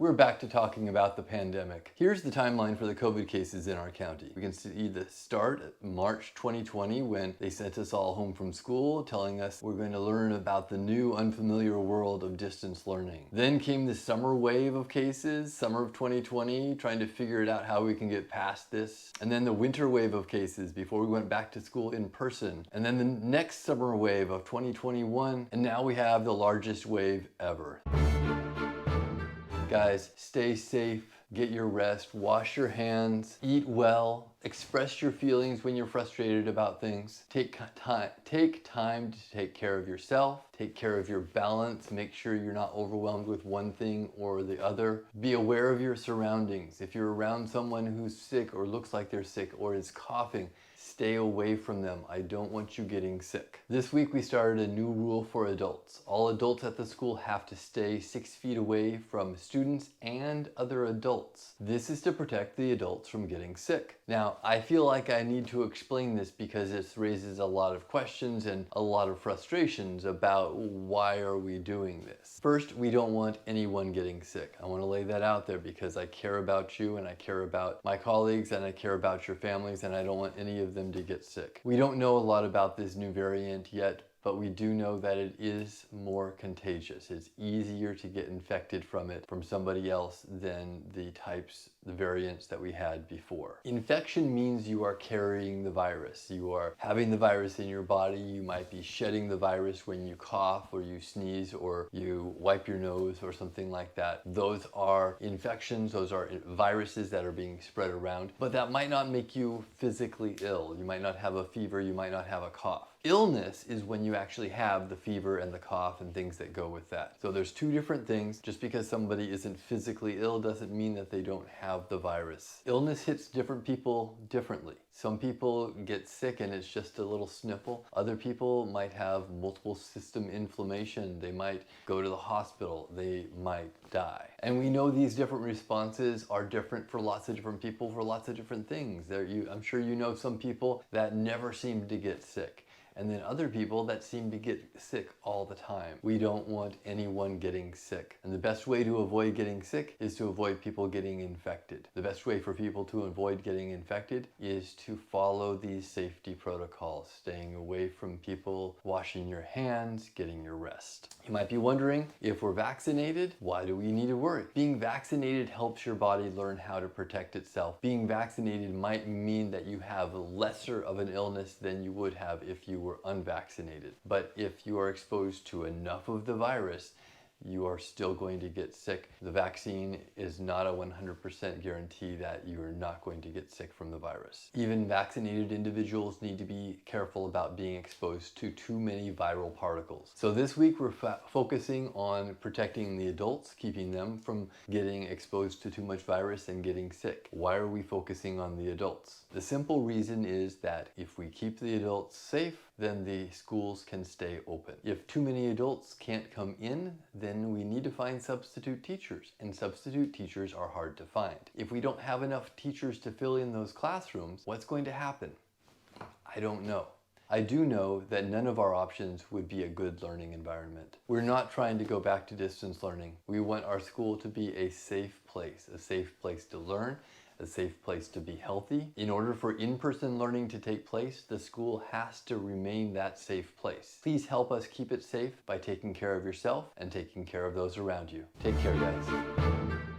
We're back to talking about the pandemic. Here's the timeline for the COVID cases in our county. We can see the start at March 2020 when they sent us all home from school, telling us we're going to learn about the new unfamiliar world of distance learning. Then came the summer wave of cases, summer of 2020, trying to figure it out how we can get past this. And then the winter wave of cases before we went back to school in person. And then the next summer wave of 2021, and now we have the largest wave ever. Guys, stay safe, get your rest, wash your hands, eat well, express your feelings when you're frustrated about things. Take time to take care of yourself, take care of your balance, make sure you're not overwhelmed with one thing or the other. Be aware of your surroundings. If you're around someone who's sick or looks like they're sick or is coughing, stay away from them. I don't want you getting sick. This week we started a new rule for adults. All adults at the school have to stay 6 feet away from students and other adults. This is to protect the adults from getting sick. Now, I feel like I need to explain this because it raises a lot of questions and a lot of frustrations about why are we doing this. First, we don't want anyone getting sick. I want to lay that out there because I care about you and I care about my colleagues and I care about your families and I don't want any of them to get sick. We don't know a lot about this new variant yet, but we do know that it is more contagious. It's easier to get infected from it from somebody else than the variants that we had before. Infection means you are carrying the virus. You are having the virus in your body. You might be shedding the virus when you cough or you sneeze or you wipe your nose or something like that. Those are infections. Those are viruses that are being spread around, but that might not make you physically ill. You might not have a fever. You might not have a cough. Illness is when you actually have the fever and the cough and things that go with that. So there's two different things. Just because somebody isn't physically ill doesn't mean that they don't have the virus. Illness hits different people differently. Some people get sick and it's just a little sniffle. Other people might have multiple system inflammation. They might go to the hospital. They might die. And we know these different responses are different for lots of different people for lots of different things. I'm sure you know some people that never seem to get sick. And then other people that seem to get sick all the time. We don't want anyone getting sick. And the best way to avoid getting sick is to avoid people getting infected. The best way for people to avoid getting infected is to follow these safety protocols, staying away from people, washing your hands, getting your rest. You might be wondering, if we're vaccinated, why do we need to worry? Being vaccinated helps your body learn how to protect itself. Being vaccinated might mean that you have lesser of an illness than you would have if you were unvaccinated. But if you are exposed to enough of the virus, you are still going to get sick. The vaccine is not a 100% guarantee that you are not going to get sick from the virus. Even vaccinated individuals need to be careful about being exposed to too many viral particles. So this week we're focusing on protecting the adults, keeping them from getting exposed to too much virus and getting sick. Why are we focusing on the adults? The simple reason is that if we keep the adults safe, then the schools can stay open. If too many adults can't come in, then we need to find substitute teachers, and substitute teachers are hard to find. If we don't have enough teachers to fill in those classrooms, what's going to happen? I don't know. I do know that none of our options would be a good learning environment. We're not trying to go back to distance learning. We want our school to be a safe place to learn, a safe place to be healthy. In order for in-person learning to take place, the school has to remain that safe place. Please help us keep it safe by taking care of yourself and taking care of those around you. Take care, guys.